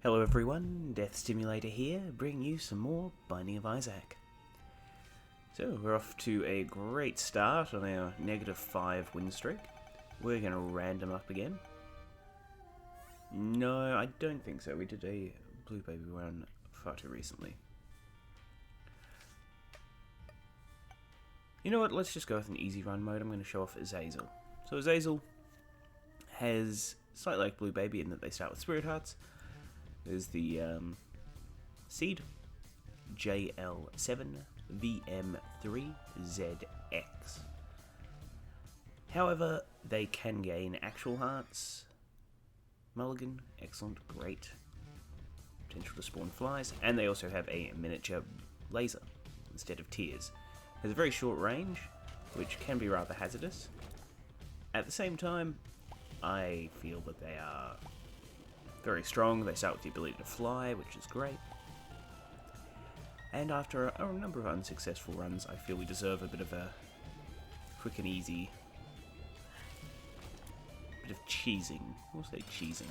Hello everyone, Death Stimulator here, bringing you some more Binding of Isaac. So, we're off to a great start on our -5 win streak. We're going to random up again. No, I don't think so. We did a Blue Baby run far too recently. You know what, let's just go with an easy run mode. I'm going to show off Azazel. So Azazel has slightly like Blue Baby in that they start with Spirit Hearts. There's the seed, JL7VM3ZX. However, they can gain actual hearts, mulligan, excellent, great, potential to spawn flies, and they also have a miniature laser instead of tears. It has a very short range, which can be rather hazardous. At the same time, I feel that they are very strong. They start with the ability to fly, which is great. And after a number of unsuccessful runs, I feel we deserve a bit of a quick and easy bit of cheesing. We'll say cheesing.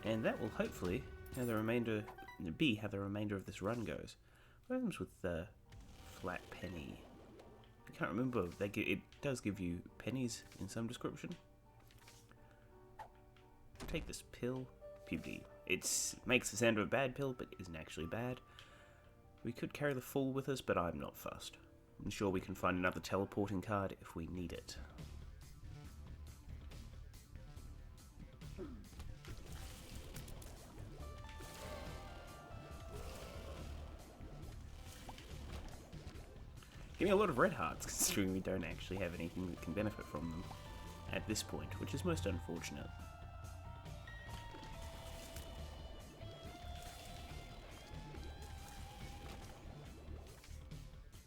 And that will hopefully how the remainder of this run goes. What happens with the flat penny? I can't remember. It does give you pennies in some description. Take this pill. Puberty. It makes the sound of a bad pill, but isn't actually bad. We could carry the Fool with us, but I'm not fussed. I'm sure we can find another teleporting card if we need it. Give me a lot of red hearts, considering we don't actually have anything that can benefit from them at this point, which is most unfortunate.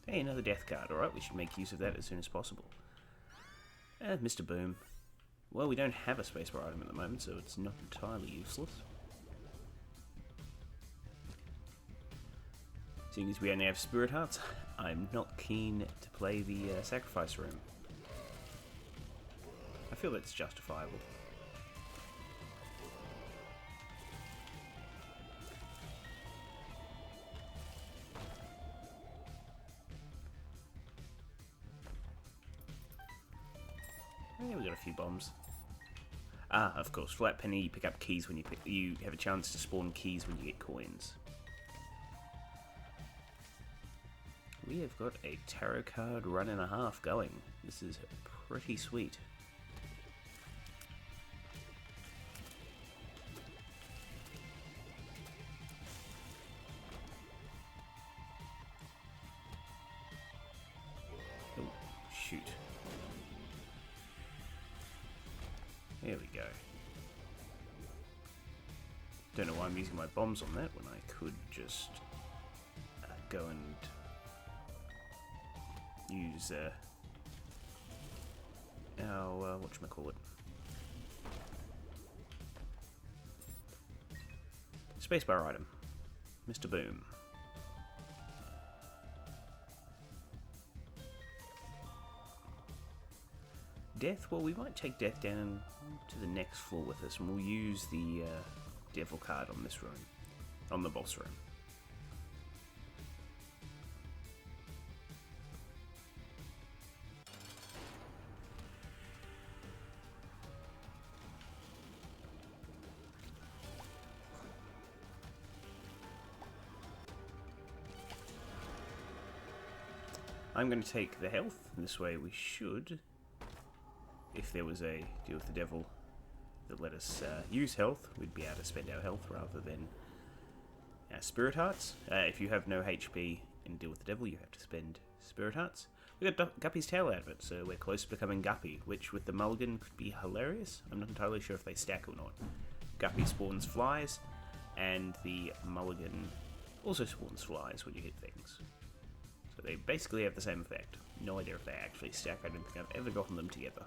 Hey, another death card. Alright, we should make use of that as soon as possible. Mr. Boom. Well, we don't have a spacebar item at the moment, so it's not entirely useless. Seeing as we only have Spirit Hearts, I'm not keen to play the Sacrifice Room. I feel that's justifiable. Yeah, we got a few bombs. Ah, of course, Flat Penny, you pick up keys when you have a chance to spawn keys when you get coins. We have got a tarot card run and a half going. This is pretty sweet. Oh, shoot. There we go. Don't know why I'm using my bombs on that when I could just go and use our whatchamacallit, spacebar item, Mr. Boom. Death, well, we might take Death down to the next floor with us, and we'll use the Devil card on this room, on the boss room. I'm going to take the health. This way we should, if there was a deal with the devil that let us use health, we'd be able to spend our health rather than Spirit Hearts. If you have no HP in Deal with the Devil, you have to spend Spirit Hearts. We got Guppy's tail out of it, so we're close to becoming Guppy, which with the mulligan could be hilarious. I'm not entirely sure if they stack or not. Guppy spawns flies, and the mulligan also spawns flies when you hit things. So they basically have the same effect. No idea if they actually stack. I don't think I've ever gotten them together.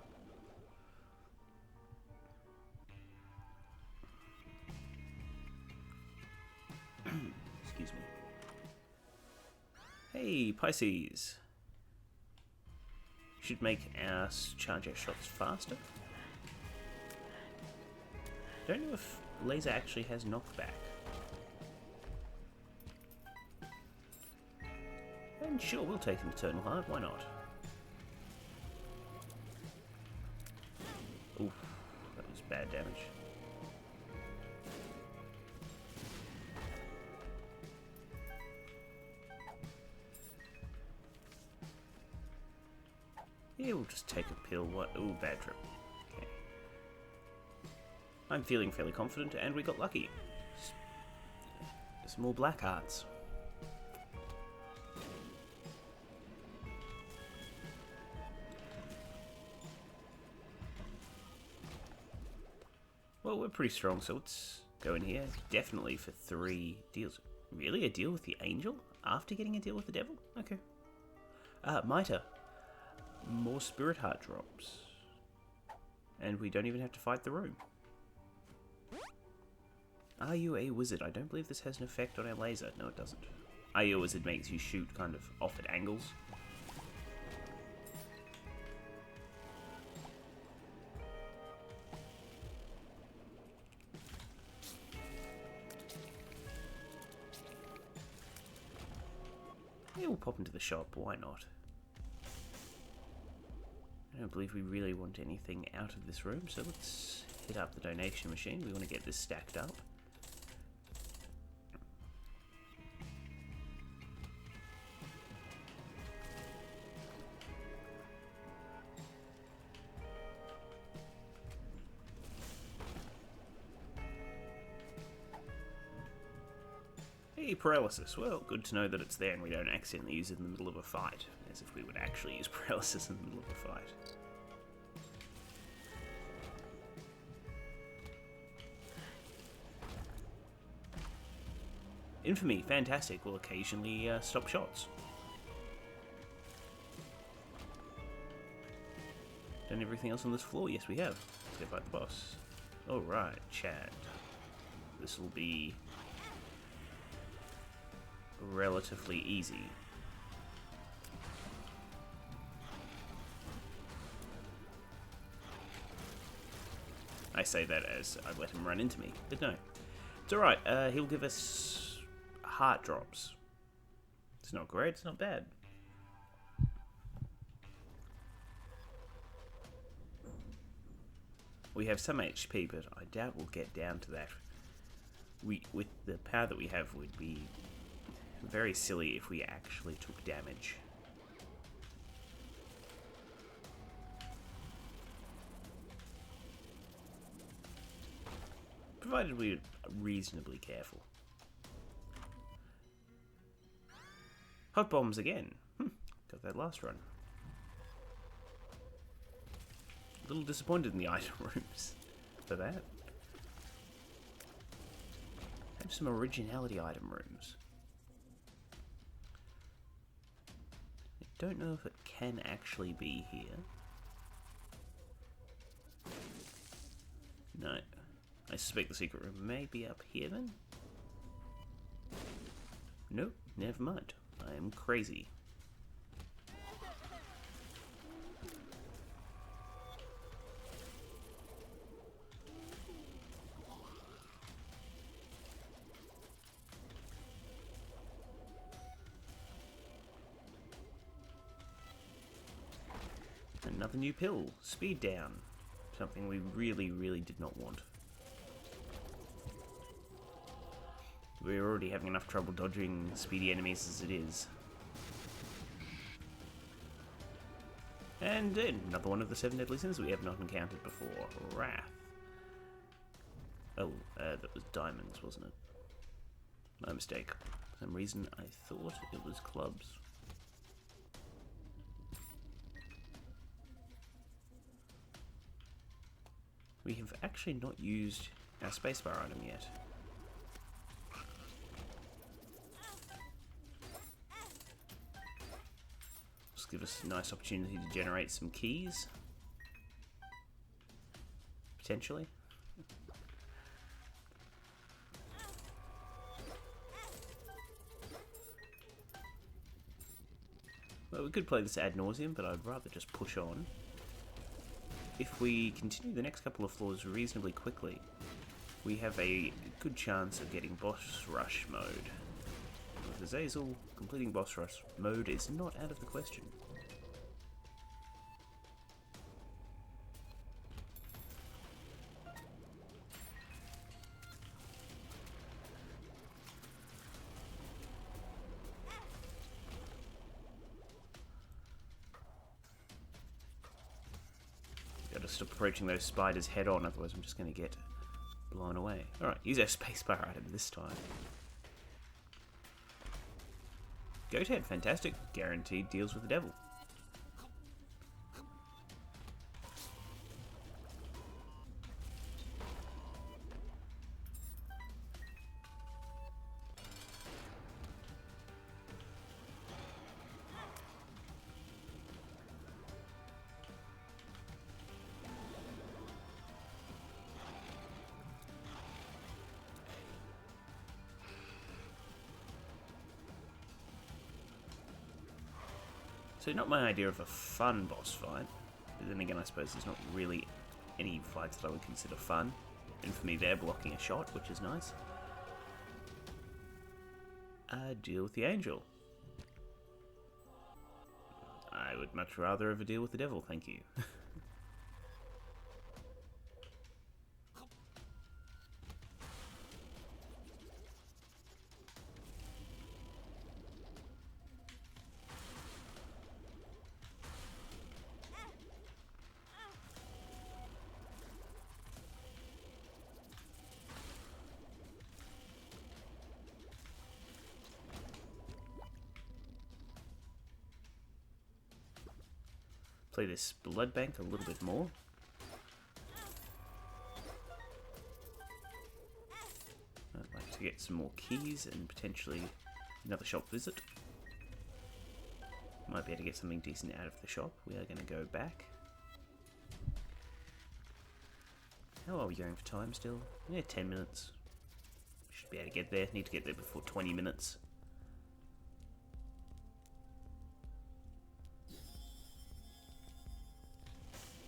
Excuse me. Hey, Pisces. Should make our charge our shots faster. Don't know if laser actually has knockback. And sure, we'll take an Eternal Heart, why not? Oof, that was bad damage. Yeah, we'll just take a pill. What? Ooh, bad trip. Okay. I'm feeling fairly confident, and we got lucky. Some more black hearts. Well, we're pretty strong, so let's go in here. Definitely for 3 deals. Really? A deal with the angel? After getting a deal with the devil? Okay. Mitre. More spirit heart drops. And we don't even have to fight the room. Are you a wizard? I don't believe this has an effect on our laser. No, it doesn't. Are you a wizard makes you shoot kind of off at angles. Yeah, we'll pop into the shop. Why not? I don't believe we really want anything out of this room, so let's hit up the donation machine. We want to get this stacked up. Hey, paralysis. Well, good to know that it's there and we don't accidentally use it in the middle of a fight, as if we would actually use paralysis in the middle of a fight. Infamy, fantastic. Will occasionally stop shots. Done everything else on this floor? Yes, we have. Let's go fight the boss. Alright, Chad. This will be relatively easy. I say that as I let him run into me, but no. It's alright, he'll give us heart drops. It's not great, it's not bad. We have some HP, but I doubt we'll get down to that. With the power that we have, would be very silly if we actually took damage. Provided we're reasonably careful. Hot bombs again. Got that last run. A little disappointed in the item rooms for that. Have some originality item rooms. I don't know if it can actually be here. No. I suspect the secret room may be up here then. Nope, never mind. I am crazy. Another new pill. Speed down. Something we really, really did not want. We're already having enough trouble dodging speedy enemies as it is. And another one of the 7 deadly sins we have not encountered before. Wrath. Oh, that was diamonds, wasn't it? My mistake. For some reason I thought it was clubs. We have actually not used our spacebar item yet. Just give us a nice opportunity to generate some keys. Potentially. Well, we could play this ad nauseum, but I'd rather just push on. If we continue the next couple of floors reasonably quickly, we have a good chance of getting boss rush mode. With Azazel, completing boss rush mode is not out of the question. Gotta stop approaching those spiders head on, otherwise I'm just gonna get blown away. Alright, use our spacebar item this time. Goat head, fantastic. Guaranteed deals with the devil. So not my idea of a fun boss fight, but then again I suppose there's not really any fights that I would consider fun. And for me they're blocking a shot, which is nice. Deal with the angel. I would much rather have a deal with the devil, thank you. Play this blood bank a little bit more. I'd like to get some more keys and potentially another shop visit. Might be able to get something decent out of the shop. We are going to go back. How are we going for time still? Yeah, 10 minutes. Should be able to get there. Need to get there before 20 minutes.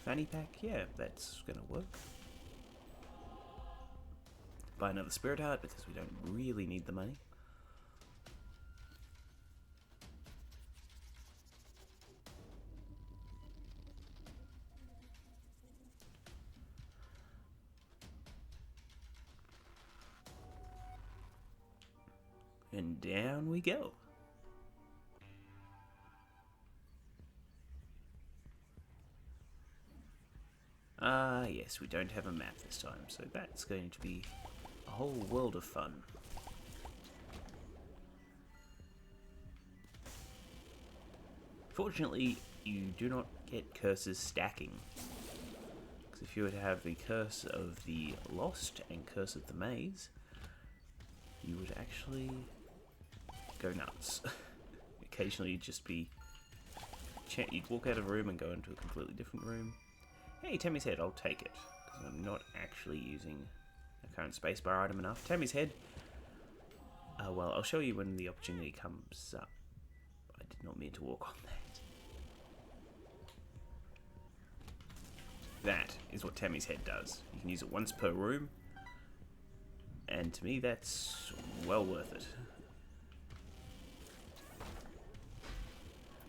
Fanny pack, yeah, that's gonna work. Buy another spirit heart because we don't really need the money. And down we go. Yes, we don't have a map this time, so that's going to be a whole world of fun. Fortunately, you do not get curses stacking. Because if you were to have the curse of the lost and curse of the maze, you would actually go nuts. Occasionally you'd just be... you'd walk out of a room and go into a completely different room. Hey, Tammy's head, I'll take it. Because I'm not actually using a current spacebar item enough. Tammy's head. Well, I'll show you when the opportunity comes up. I did not mean to walk on that. That is what Tammy's head does. You can use it once per room. And to me, that's well worth it.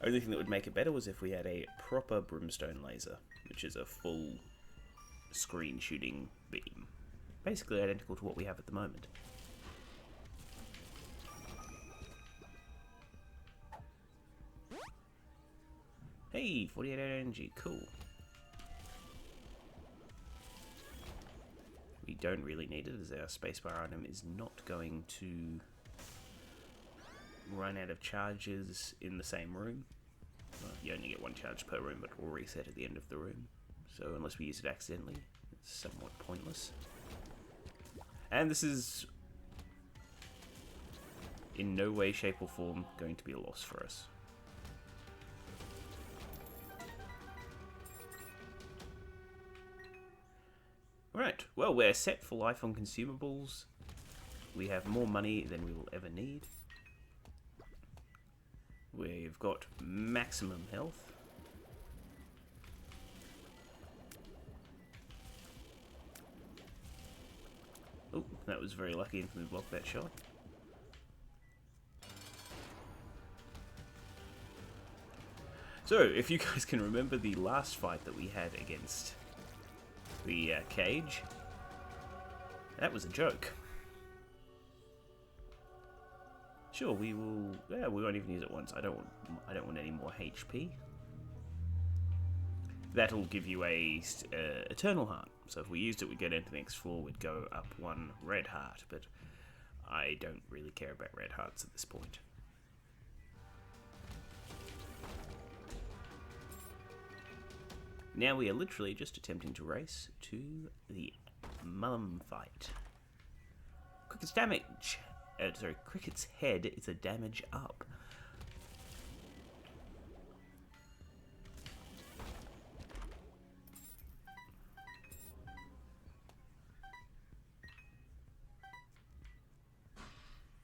Only thing that would make it better was if we had a proper brimstone laser, which is a full screen shooting beam. Basically identical to what we have at the moment. Hey, 48 energy, cool. We don't really need it as our spacebar item is not going to run out of charges in the same room. Well, you only get one charge per room, but it will reset at the end of the room. So unless we use it accidentally, it's somewhat pointless. And this is in no way, shape or form going to be a loss for us. Right, well, we're set for life on consumables. We have more money than we will ever need. We've we've got maximum health. Oh, that was very lucky and we blocked that shot. So, if you guys can remember the last fight that we had against the cage, that was a joke. Sure, we will. Yeah, we won't even use it once. I don't want any more HP. That'll give you a eternal heart. So if we used it, we'd get into the next floor. We'd go up 1 red heart, but I don't really care about red hearts at this point. Now we are literally just attempting to race to the mum fight. Cricket's damage. Cricket's head is a damage up.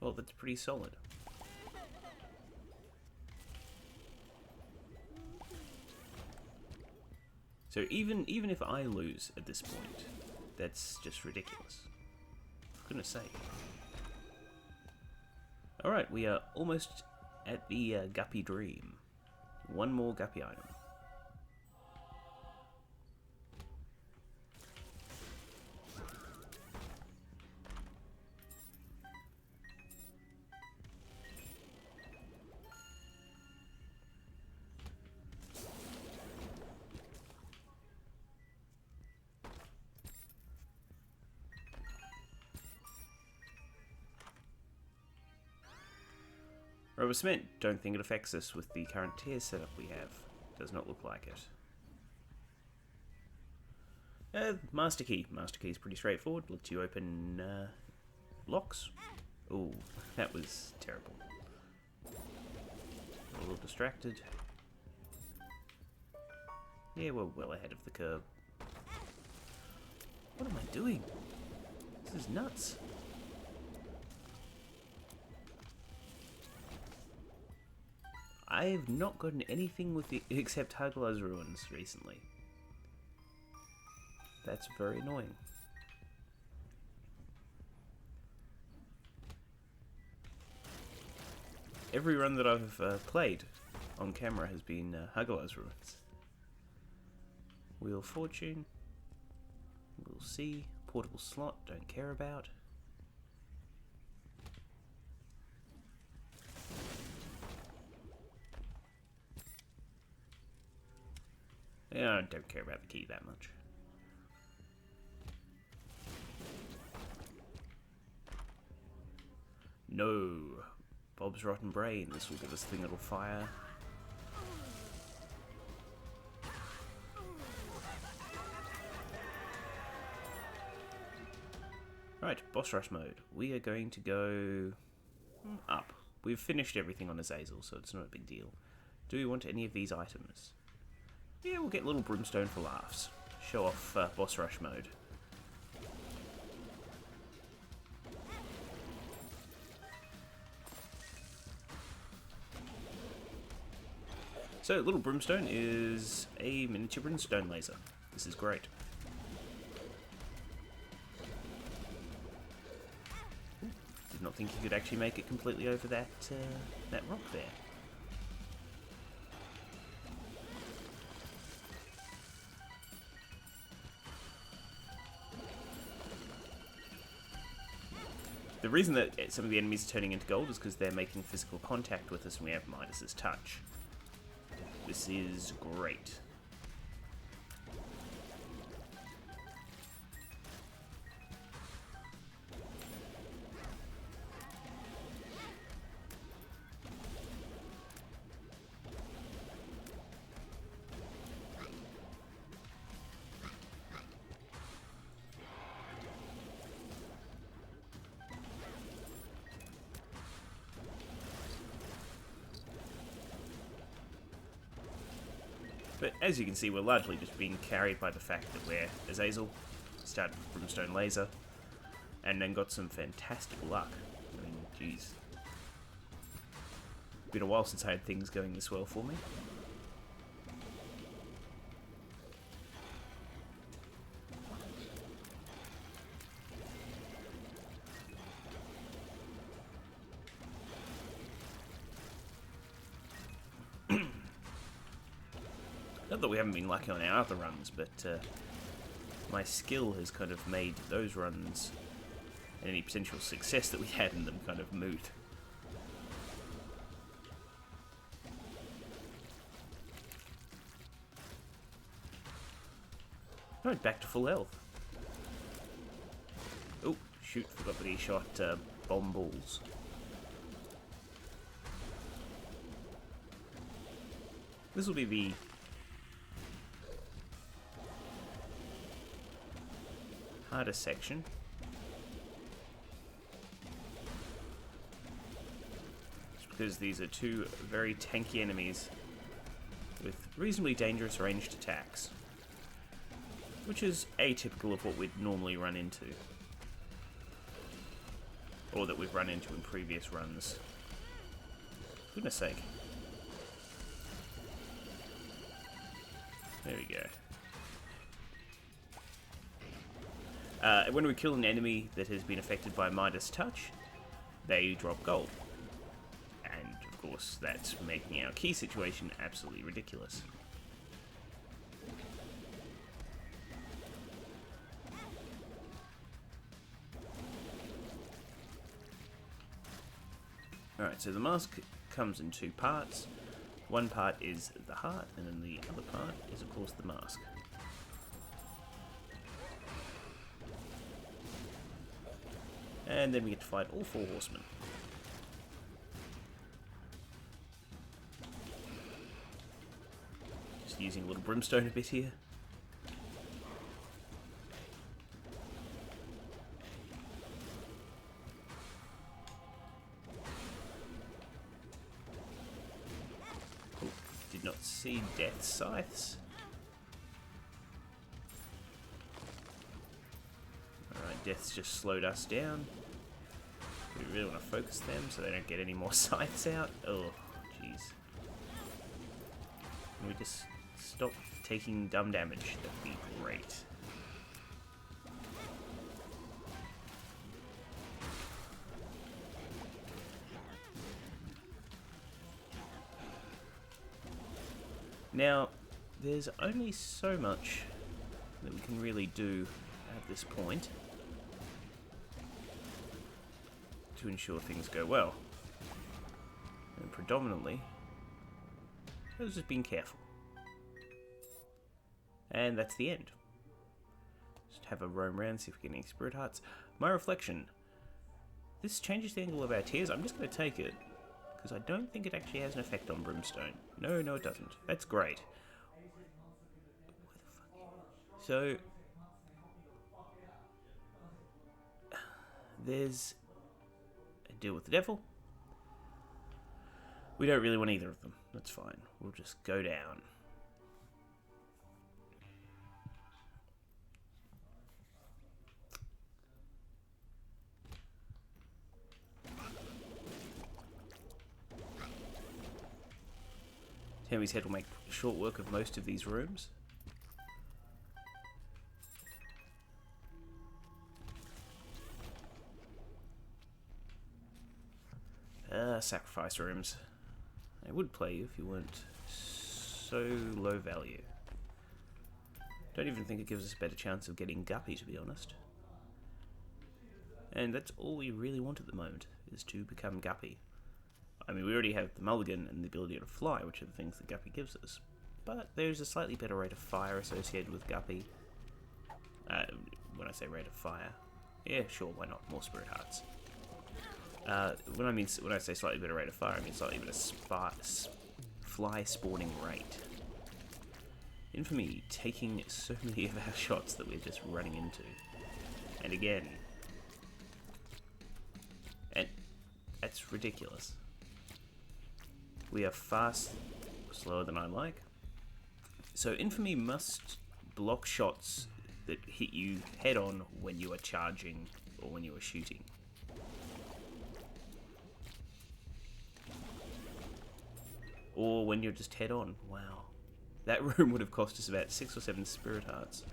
Well, that's pretty solid. So even if I lose at this point, that's just ridiculous. For goodness sake. Alright, we are almost at the Guppy Dream. One more Guppy item. Rubber cement, don't think it affects us with the current tier setup we have. Does not look like it. Master key. Master key is pretty straightforward. Lets you open locks. Ooh, that was terrible. A little distracted. Yeah, we're well ahead of the curve. What am I doing? This is nuts. I've not gotten anything with the except Azazel's ruins recently. That's very annoying. Every run that I've played on camera has been Azazel's ruins. Wheel of Fortune. We'll see. Portable slot, don't care about. Yeah, I don't care about the key that much. No. Bob's Rotten Brain. This will give us a thing that'll fire. Right, boss rush mode. We are going to go up. We've finished everything on Azazel, so it's not a big deal. Do we want any of these items? Yeah, we'll get little brimstone for laughs. Show off boss rush mode. So, little brimstone is a miniature brimstone laser. This is great. Did not think you could actually make it completely over that that rock there. The reason that some of the enemies are turning into gold is because they're making physical contact with us and we have Midas's touch. This is great. But as you can see, we're largely just being carried by the fact that we're Azazel, started with Brimstone Laser, and then got some fantastic luck. I mean, jeez. Been a while since I had things going this well for me. Not that we haven't been lucky on our other runs, but my skill has kind of made those runs and any potential success that we had in them kind of moot. Right, back to full health. Oh, shoot, forgot that he shot bomb balls. This will be the hardest section. Just because these are two very tanky enemies with reasonably dangerous ranged attacks, which is atypical of what we'd normally run into, or that we've run into in previous runs. Goodness sake. There we go. When we kill an enemy that has been affected by Midas Touch, they drop gold. And, of course, that's making our key situation absolutely ridiculous. Alright, so the mask comes in two parts. One part is the heart, and then the other part is, of course, the mask. And then we get to fight all four horsemen. Just using a little brimstone a bit here. Oh, did not see death scythes. Alright, death's just slowed us down. We really want to focus them so they don't get any more scythes out. Oh, jeez. Can we just stop taking dumb damage? That'd be great. Now, there's only so much that we can really do at this point to ensure things go well. And predominantly, it was just being careful. And that's the end. Just have a roam around, see if we get any spirit hearts. My reflection. This changes the angle of our tears. I'm just going to take it, because I don't think it actually has an effect on brimstone. No, it doesn't. That's great. So, there's a deal with the devil. We don't really want either of them. That's fine. We'll just go down. Tammy's head will make short work of most of these rooms. Sacrifice rooms. They would play you if you weren't so low value. Don't even think it gives us a better chance of getting Guppy, to be honest. And that's all we really want at the moment, is to become Guppy. I mean, we already have the mulligan and the ability to fly, which are the things that Guppy gives us. But there's a slightly better rate of fire associated with Guppy. When I say rate of fire, yeah, sure, why not? More spirit hearts. When I say slightly better rate of fire, I mean slightly better fly spawning rate. Infamy taking so many of our shots that we're just running into. And again, and that's ridiculous. We are fast, slower than I like. So Infamy must block shots that hit you head on when you are charging or when you are shooting. or when you're just head on. Wow. That room would have cost us about 6 or 7 spirit hearts.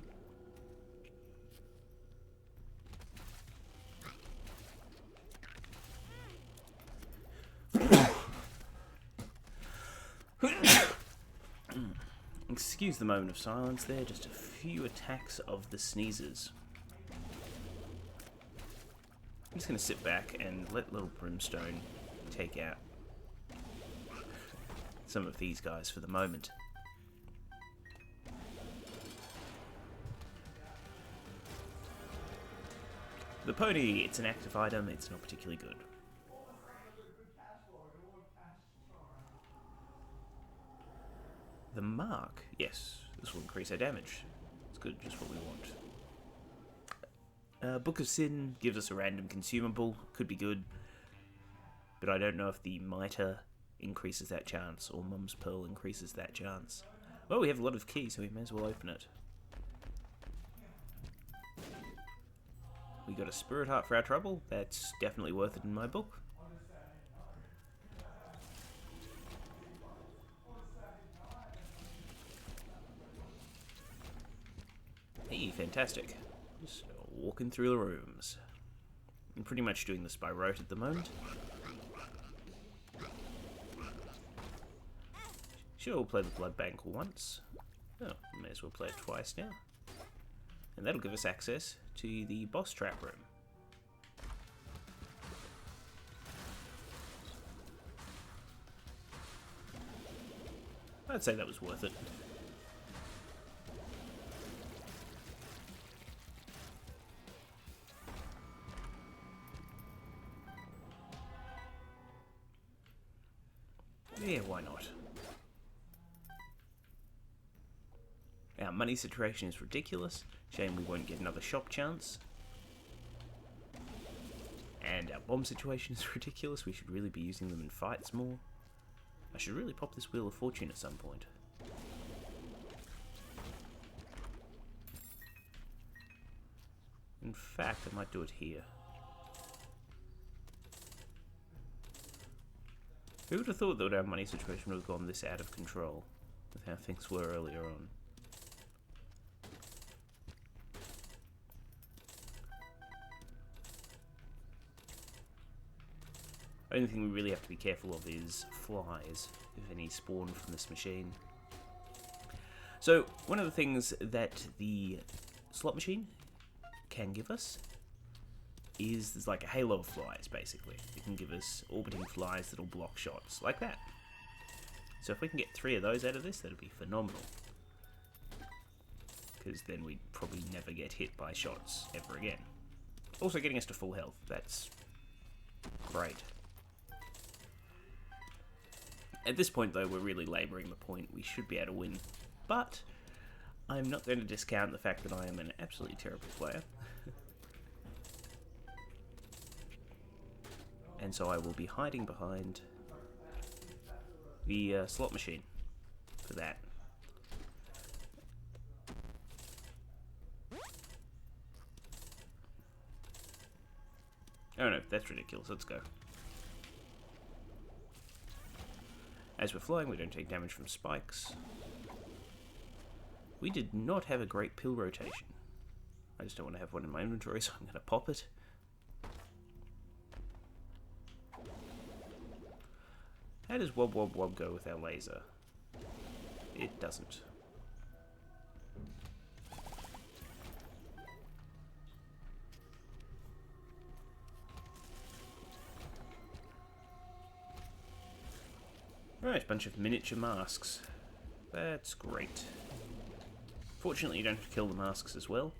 Excuse the moment of silence there, just a few attacks of the sneezes. I'm just going to sit back and let little Brimstone take out some of these guys for the moment. The pony, it's an active item, it's not particularly good. The mark, yes, this will increase our damage. It's good, just what we want. Book of Sin gives us a random consumable, could be good, but I don't know if the Mitre increases that chance, or Mum's Pearl increases that chance. Well, we have a lot of keys, so we may as well open it. We got a Spirit Heart for our trouble, that's definitely worth it in my book. Hey, fantastic. Just walking through the rooms. I'm pretty much doing this by rote at the moment. Sure, we'll play the Blood Bank once. Oh, we may as well play it twice now. And that'll give us access to the boss trap room. I'd say that was worth it. Yeah, why not? Our money situation is ridiculous. Shame we won't get another shop chance. And our bomb situation is ridiculous. We should really be using them in fights more. I should really pop this Wheel of Fortune at some point. In fact, I might do it here. Who would have thought that our money situation would have gone this out of control with how things were earlier on? The only thing we really have to be careful of is flies, if any spawn from this machine. So, one of the things that the slot machine can give us is there's like a halo of flies, basically. It can give us orbiting flies that'll block shots, like that. So if we can get 3 of those out of this, that'd be phenomenal. Because then we'd probably never get hit by shots ever again. Also getting us to full health, that's great. At this point though, we're really labouring the point. We should be able to win. But I'm not going to discount the fact that I am an absolutely terrible player. And so I will be hiding behind the slot machine for that. Oh no, that's ridiculous. Let's go. As we're flying, we don't take damage from spikes. We did not have a great pill rotation. I just don't want to have one in my inventory, so I'm going to pop it. How does Wob Wob Wob go with our laser? It doesn't. Right, bunch of miniature masks. That's great. Fortunately, you don't have to kill the masks as well.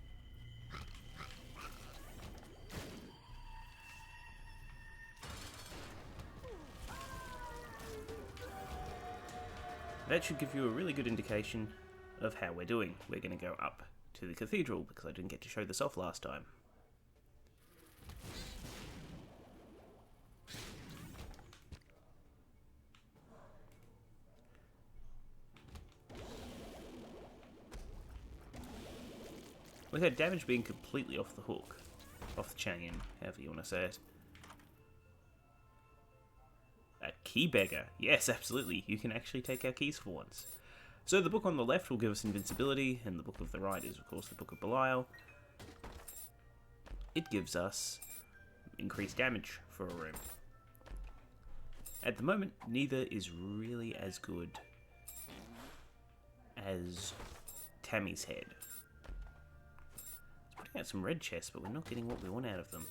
That should give you a really good indication of how we're doing. We're going to go up to the cathedral because I didn't get to show this off last time. With our damage being completely off the hook, off the chain, however you want to say it, that Key Beggar. Yes, absolutely. You can actually take our keys for once. So the book on the left will give us invincibility, and the book of the right is, of course, the Book of Belial. It gives us increased damage for a room. At the moment, neither is really as good as Tammy's Head. It's putting out some red chests, but we're not getting what we want out of them.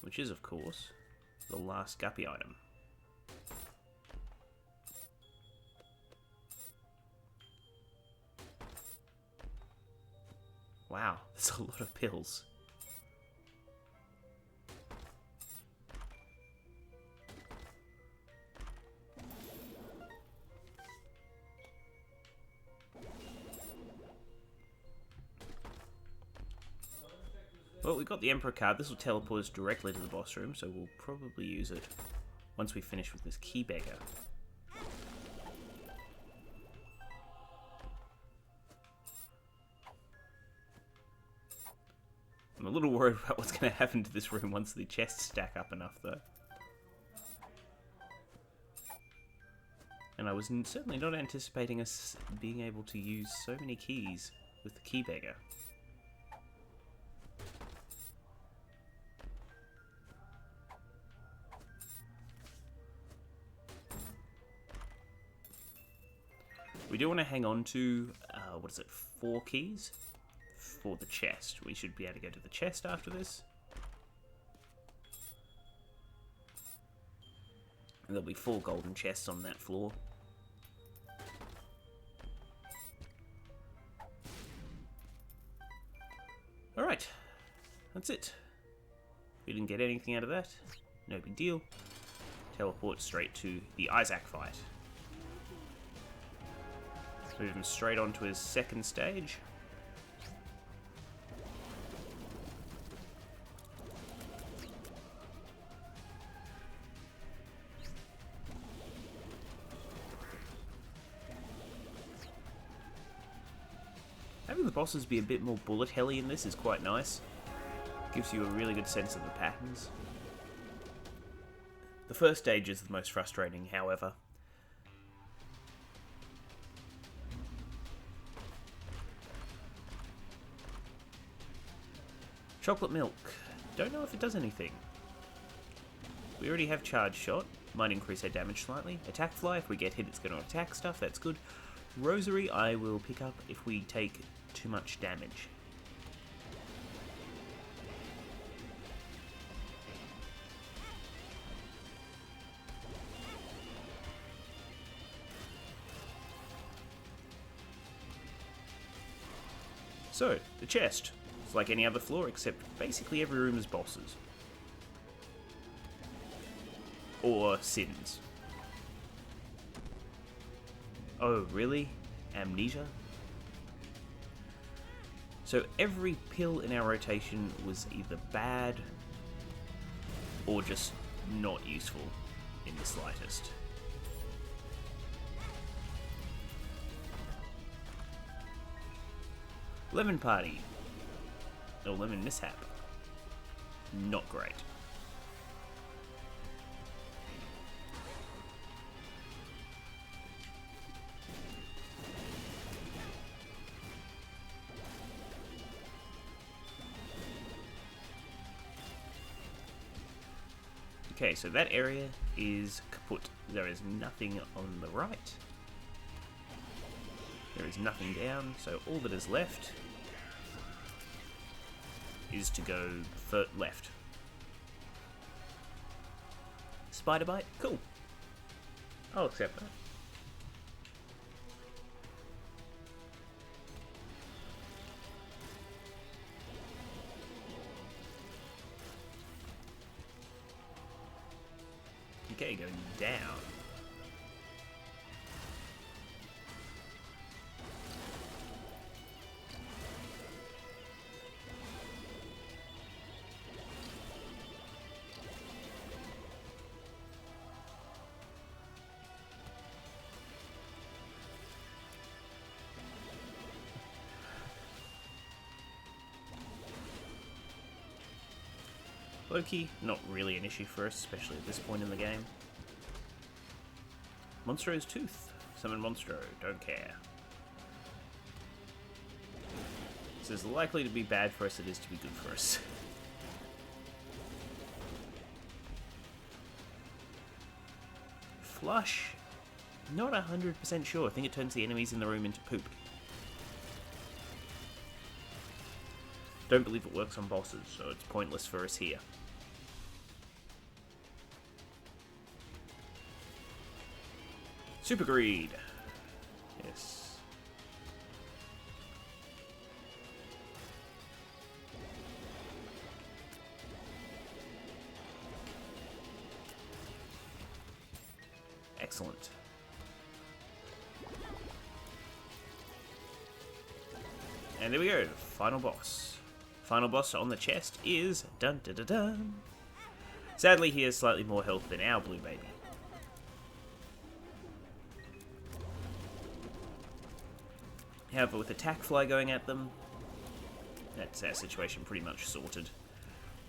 Which is, of course, the last guppy item. Wow, that's a lot of pills. Well, we've got the Emperor card. This will teleport us directly to the boss room, so we'll probably use it once we finish with this Key Beggar. I'm a little worried about what's going to happen to this room once the chests stack up enough, though. And I was certainly not anticipating us being able to use so many keys with the Key Beggar. We do want to hang on to, 4 keys for the chest. We should be able to go to the chest after this. And there'll be 4 golden chests on that floor. Alright, that's it. We didn't get anything out of that. No big deal. Teleport straight to the Isaac fight. Move him straight onto his second stage. Having the bosses be a bit more bullet helly in this is quite nice. Gives you a really good sense of the patterns. The first stage is the most frustrating, however. Chocolate milk. Don't know if it does anything. We already have charge shot. Might increase our damage slightly. Attack fly. If we get hit, it's going to attack stuff. That's good. Rosary I will pick up if we take too much damage. So, the chest. It's like any other floor, except basically every room is bosses. Or sins. Oh, really? Amnesia? So every pill in our rotation was either bad or just not useful in the slightest. Lemon Party. Or Lemon Mishap. Not great. Okay, so that area is kaput. There is nothing on the right. There is nothing down, so all that is left is to go left. Spider bite? Cool. I'll accept that. Okay, going down. Loki, not really an issue for us, especially at this point in the game. Monstro's Tooth. Summon Monstro, don't care. This is likely to be bad for us, it is to be good for us. Flush. Not 100% sure. I think it turns the enemies in the room into poop. Don't believe it works on bosses, so it's pointless for us here. Super Greed. Yes. Excellent. And there we go, final boss. Final boss on the chest is dun dun dun dun. Sadly, he has slightly more health than our blue baby. However, with attack fly going at them, that's our situation pretty much sorted.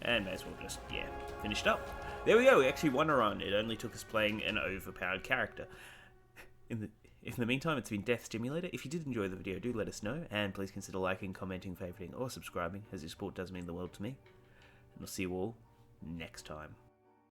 And may as well just, yeah, finished up. There we go, we actually won a run. It only took us playing an overpowered character. In the meantime, it's been Death Stimulator. If you did enjoy the video, do let us know. And please consider liking, commenting, favoriting, or subscribing, as your support does mean the world to me. And I'll see you all next time.